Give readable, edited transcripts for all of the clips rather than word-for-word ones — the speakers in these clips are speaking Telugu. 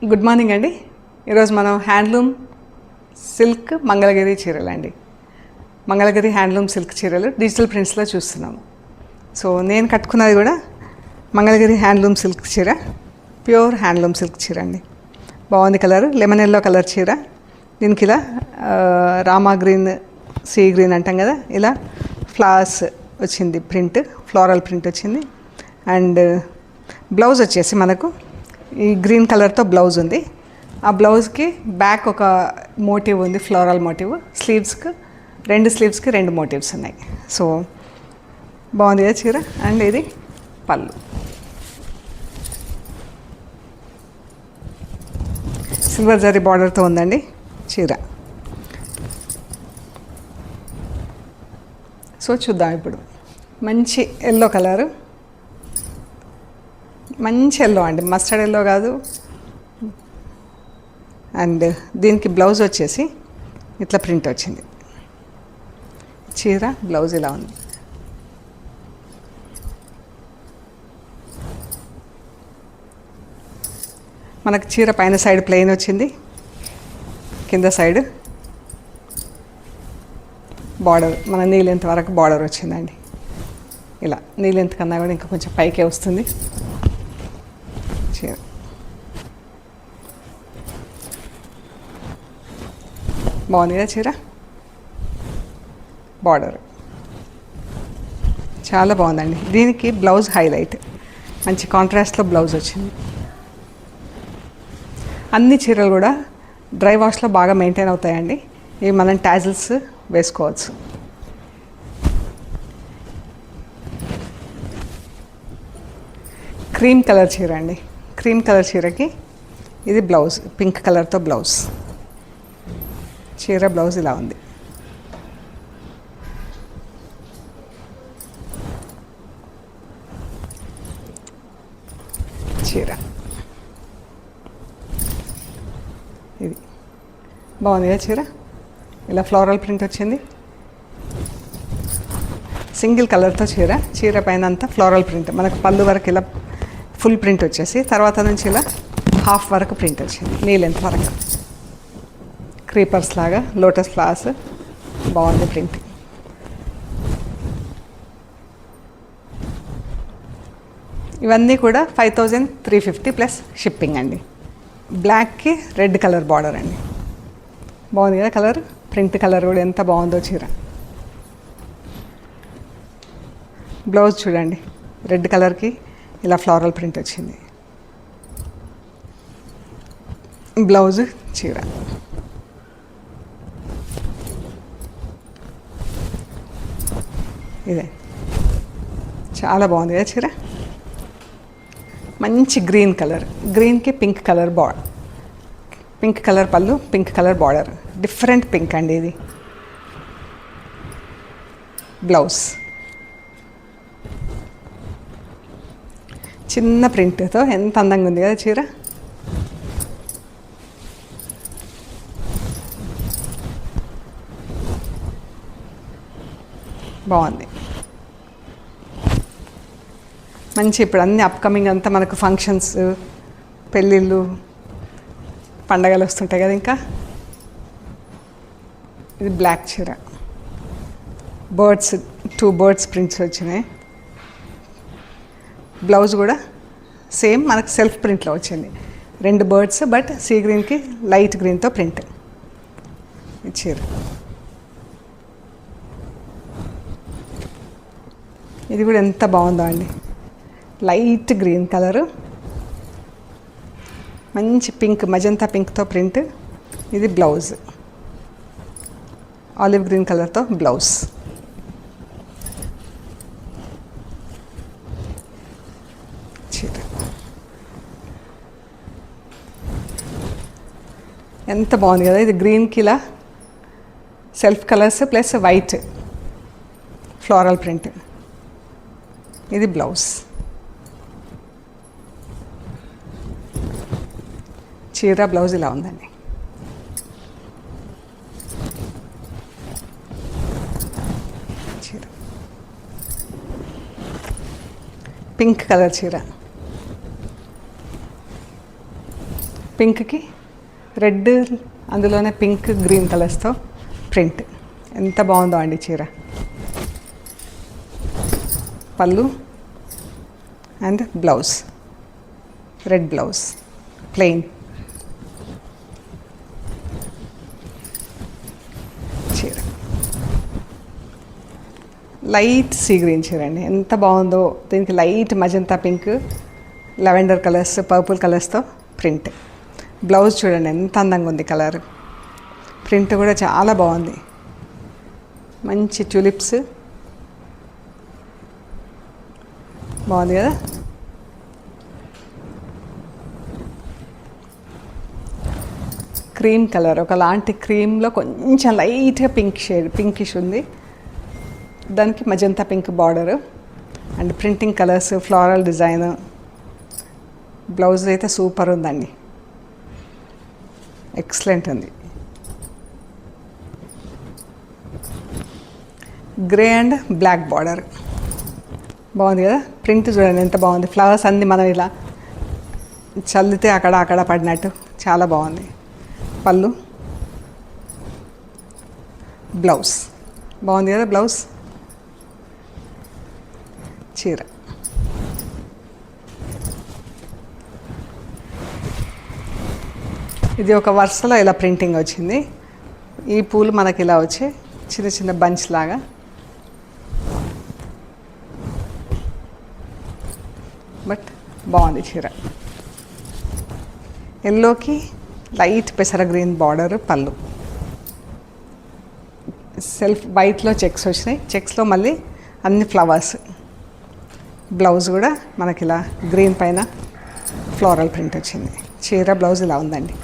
గుడ్ మార్నింగ్ అండి. ఈరోజు మనం హ్యాండ్లూమ్ సిల్క్ మంగళగిరి చీరలు అండి. మంగళగిరి హ్యాండ్లూమ్ సిల్క్ చీరలు డిజిటల్ ప్రింట్స్లో చూస్తున్నాము. సో నేను కట్టుకున్నది కూడా మంగళగిరి హ్యాండ్లూమ్ సిల్క్ చీర, ప్యూర్ హ్యాండ్లూమ్ సిల్క్ చీర అండి. బాగుంది కలర్, లెమన్ ఎల్లో కలర్ చీర. దీనికి ఇలా రామా గ్రీన్, సీ గ్రీన్ అంటాం కదా, ఇలా ఫ్లవర్స్ వచ్చింది, ప్రింట్ ఫ్లోరల్ ప్రింట్ వచ్చింది. అండ్ బ్లౌజ్ వచ్చేసి మనకు ఈ గ్రీన్ కలర్తో బ్లౌజ్ ఉంది. ఆ బ్లౌజ్కి బ్యాక్ ఒక మోటివ్ ఉంది, ఫ్లోరల్ మోటివ్. స్లీవ్స్కి రెండు మోటివ్స్ ఉన్నాయి. సో బాగుంది కదా చీర. అండ్ ఇది పళ్ళు, సిల్వర్ జరీ బార్డర్తో ఉందండి చీర. సో చూద్దాం ఇప్పుడు. మంచి ఎల్లో కలరు, మంచి ఎల్లో అండి, మస్టర్డ్ ఎల్లో కాదు. అండ్ దీనికి బ్లౌజ్ వచ్చేసి ఇట్లా ప్రింట్ వచ్చింది. చీర బ్లౌజ్ ఇలా ఉంది. మనకు చీర పైన సైడ్ ప్లెయిన్ వచ్చింది, కింద సైడ్ బార్డర్ మన నీ లెంత్ వరకు బార్డర్ వచ్చిందండి. ఇలా నీ లెంత్ కన్నా కూడా ఇంకా కొంచెం పైకే వస్తుంది చీర. బాగుంది కదా చీర. బార్డర్ చాలా బాగుందండి. దీనికి బ్లౌజ్ హైలైట్, మంచి కాంట్రాస్ట్లో బ్లౌజ్ వచ్చింది. అన్ని చీరలు కూడా డ్రై వాష్లో బాగా మెయింటైన్ అవుతాయండి. ఇవి మనం టాజిల్స్ వేసుకోవచ్చు. క్రీమ్ కలర్ చీర అండి. క్రీమ్ కలర్ చీరకి ఇది బ్లౌజ్, పింక్ కలర్తో బ్లౌజ్. చీర బ్లౌజ్ ఇలా ఉంది. చీర ఇది బాగుంది కదా చీర. ఇలా ఫ్లోరల్ ప్రింట్ వచ్చింది, సింగిల్ కలర్తో చీర. చీర పైన అంతా ఫ్లోరల్ ప్రింట్, మనకు పళ్ళు వరకు ఇలా ఫుల్ ప్రింట్ వచ్చేసి తర్వాత నుంచి ఇలా హాఫ్ వరకు ప్రింట్ వచ్చింది, నీ లెంత్ వరకు. క్రీపర్స్ లాగా లోటస్ ఫ్లవర్స్, బాగుంది ప్రింట్. ఇవన్నీ కూడా 5350 ప్లస్ షిప్పింగ్ అండి. బ్లాక్కి రెడ్ కలర్ బార్డర్ అండి. బాగుంది కదా కలర్. ప్రింట్ కలర్ కూడా ఎంత బాగుందో చీర. బ్లౌజ్ చూడండి, రెడ్ కలర్కి ఇలా ఫ్లోరల్ ప్రింట్ వచ్చింది. బ్లౌజ్ చీర. ఇదే చాలా బాగుంది కదా చీర. మంచి గ్రీన్ కలర్, గ్రీన్కి pink colour border, pink colour పళ్ళు, pink colour border. Different pink అండి ఇది. బ్లౌజ్ చిన్న ప్రింట్తో ఎంత అందంగా ఉంది కదా చీర. బాగుంది మంచి. ఇప్పుడు అన్ని అప్కమింగ్ అంతా మనకు ఫంక్షన్స్, పెళ్ళిళ్ళు, పండగలు వస్తుంటాయి కదా. ఇంకా ఇది బ్లాక్ చీర, బర్డ్స్, 2 బర్డ్స్ ప్రింట్స్ వచ్చినాయి. బ్లౌజ్ కూడా సేమ్ మనకు సెల్ఫ్ ప్రింట్లో వచ్చింది. 2 బర్డ్స్, బట్ సీ గ్రీన్కి లైట్ గ్రీన్తో ప్రింట్. ఈ చీర ఇది కూడా ఎంత బాగుందో అండి. లైట్ గ్రీన్ కలరు, మంచి పింక్, మజంతా పింక్తో ప్రింట్. ఇది బ్లౌజ్, ఆలివ్ గ్రీన్ కలర్తో బ్లౌజ్. చీర ఎంత బాగుంది కదా. ఇది గ్రీన్కి ఇలా self colours plus white floral print. ఇది బ్లౌజ్. చీర బ్లౌజ్ ఇలా ఉందండి. చీర పింక్ కలర్ చీర, పింక్కి రెడ్, అందులోనే పింక్ గ్రీన్ కలర్స్తో ప్రింట్. ఎంత బాగుందో అండి చీర. పళ్ళు and blouse, red blouse plain. చీర లైట్ సీ గ్రీన్ చీర అండి, ఎంత బాగుందో. దీనికి light magenta pink, lavender colours, purple కలర్స్తో ప్రింట్. బ్లౌజ్ చూడండి ఎంత అందంగా ఉంది, కలర్ ప్రింట్ కూడా చాలా బాగుంది. మంచి ట్యూలిప్స్, బాగుంది కదా. క్రీమ్ కలర్, ఒకలాంటి క్రీమ్లో కొంచెం లైట్గా పింక్ షేడ్, పింకిష్ ఉంది. దానికి magenta pink border and printing colours, floral design. Blouse అయితే సూపర్ ఉందండి, ఎక్సలెంట్ ఉంది. గ్రే అండ్ బ్లాక్ బార్డర్, బాగుంది కదా. ప్రింట్ చూడండి ఎంత బాగుంది. ఫ్లవర్స్ అన్నీ మనం ఇలా చల్లితే అక్కడ పడినట్టు చాలా బాగుంది. పళ్ళు, బ్లౌజ్ బాగుంది కదా. బ్లౌజ్, చీర ఇది ఒక వరుసలో ఇలా ప్రింటింగ్ వచ్చింది. ఈ పూలు మనకి ఇలా వచ్చి చిన్న చిన్న బంచ్ లాగా. బట్ బాగుంది చీర. ఎల్లోకి లైట్ పెసర గ్రీన్ బార్డర్, పళ్ళు సెల్ఫ్ వైట్లో చెక్స్ వచ్చినాయి. చెక్స్లో మళ్ళీ అన్ని ఫ్లవర్స్. బ్లౌజ్ కూడా మనకి ఇలా గ్రీన్ పైన ఫ్లోరల్ ప్రింట్ వచ్చింది. చీర బ్లౌజ్ ఇలా ఉందండి.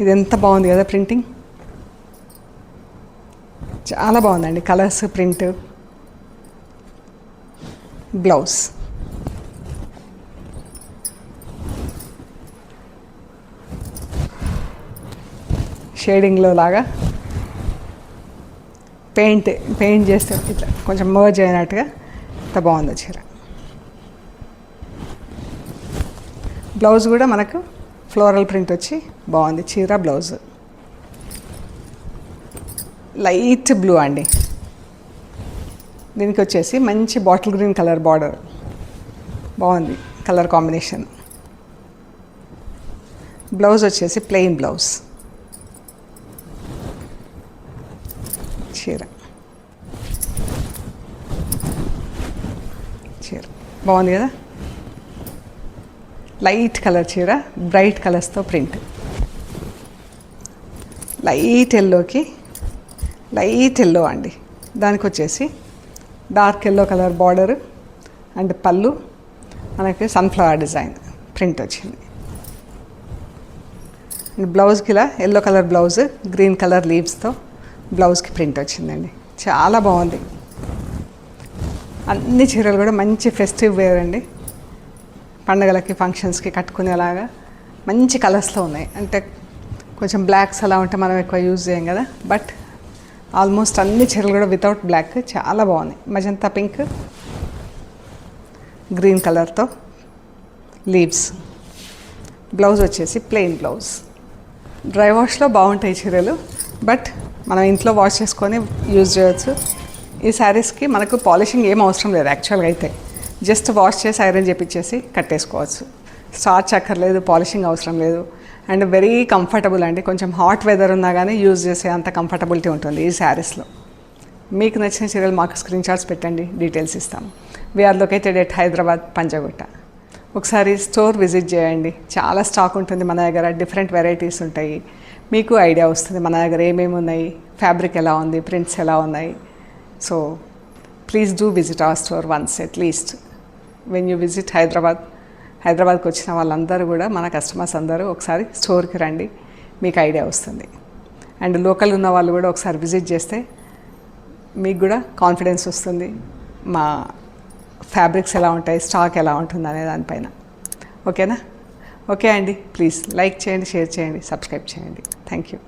ఇది ఎంత బాగుంది కదా ప్రింటింగ్, చాలా బాగుందండి. Colours, print, blouse. షేడింగ్లో లాగా పెయింట్ చేస్తే ఇట్లా కొంచెం మర్జ్ అయినట్టుగా ఎంత బాగుందో చీర. బ్లౌజ్ కూడా మనకు ఫ్లోరల్ ప్రింట్ వచ్చి బాగుంది. చీర బ్లౌజ్ లైట్ బ్లూ అండి. దీనికి వచ్చేసి మంచి బాటిల్ గ్రీన్ కలర్ బార్డర్, బాగుంది కలర్ కాంబినేషన్. బ్లౌజ్ వచ్చేసి ప్లెయిన్ బ్లౌజ్. చీర బాగుంది కదా. లైట్ కలర్ చీర, బ్రైట్ కలర్స్తో ప్రింట్. లైట్ ఎల్లోకి లైట్ ఎల్లో అండి. దానికి వచ్చేసి dark yellow colour border and పళ్ళు మనకి సన్ఫ్లవర్ డిజైన్ ప్రింట్ వచ్చింది. అండ్ బ్లౌజ్కి ఇలా yellow colour blouse, green colour లీవ్స్తో బ్లౌజ్కి ప్రింట్ వచ్చిందండి. చాలా బాగుంది. అన్ని చీరలు కూడా మంచి ఫెస్టివ్ వేర్ అండి. పండగలకి, ఫంక్షన్స్కి కట్టుకునేలాగా మంచి కలర్స్లో ఉన్నాయి. అంటే కొంచెం బ్లాక్స్ అలా ఉంటే మనం ఎక్కువ యూజ్ చేయం కదా. బట్ ఆల్మోస్ట్ అన్ని చీరలు కూడా వితౌట్ బ్లాక్ చాలా బాగున్నాయి. మజంతా పింక్, గ్రీన్ కలర్తో లీవ్స్. బ్లౌజ్ వచ్చేసి ప్లెయిన్ బ్లౌజ్. డ్రై వాష్లో బాగుంటాయి చీరలు, బట్ మనం ఇంట్లో వాష్ చేసుకొని యూజ్ చేయవచ్చు. ఈ శారీస్కి మనకు పాలిషింగ్ ఏం అవసరం లేదు యాక్చువల్గా అయితే. జస్ట్ వాష్ చేసి ఐరన్ చేపించేసి కట్టేసుకోవచ్చు. స్టార్చ్ అక్కర్లేదు, పాలిషింగ్ అవసరం లేదు. అండ్ వెరీ కంఫర్టబుల్ అండి. కొంచెం హాట్ వెదర్ ఉన్నా కానీ యూజ్ చేసే అంత కంఫర్టబిలిటీ ఉంటుంది ఈ శారీస్లో. మీకు నచ్చిన చీరలు మాకు స్క్రీన్ షాట్స్ పెట్టండి, డీటెయిల్స్ ఇస్తాము. We're located at Hyderabad, Panjagutta. ఒకసారి స్టోర్ విజిట్ చేయండి. చాలా స్టాక్ ఉంటుంది మన దగ్గర, డిఫరెంట్ వెరైటీస్ ఉంటాయి. మీకు ఐడియా వస్తుంది మన దగ్గర ఏమేమి ఉన్నాయి, ఫ్యాబ్రిక్ ఎలా ఉంది, ప్రింట్స్ ఎలా ఉన్నాయి. So please do visit our store once at least when you visit హైదరాబాద్కి వచ్చిన వాళ్ళందరూ కూడా, మన కస్టమర్స్ అందరూ ఒకసారి స్టోర్కి రండి, మీకు ఐడియా వస్తుంది. అండ్ లోకల్ ఉన్న వాళ్ళు కూడా ఒకసారి విజిట్ చేస్తే మీకు కూడా కాన్ఫిడెన్స్ వస్తుంది మా ఫ్యాబ్రిక్స్ ఎలా ఉంటాయి, స్టాక్ ఎలా ఉంటుంది అనే దానిపైన. ఓకేనా? ఓకే అండి, ప్లీజ్ లైక్ చేయండి, షేర్ చేయండి, సబ్స్క్రైబ్ చేయండి. Thank you.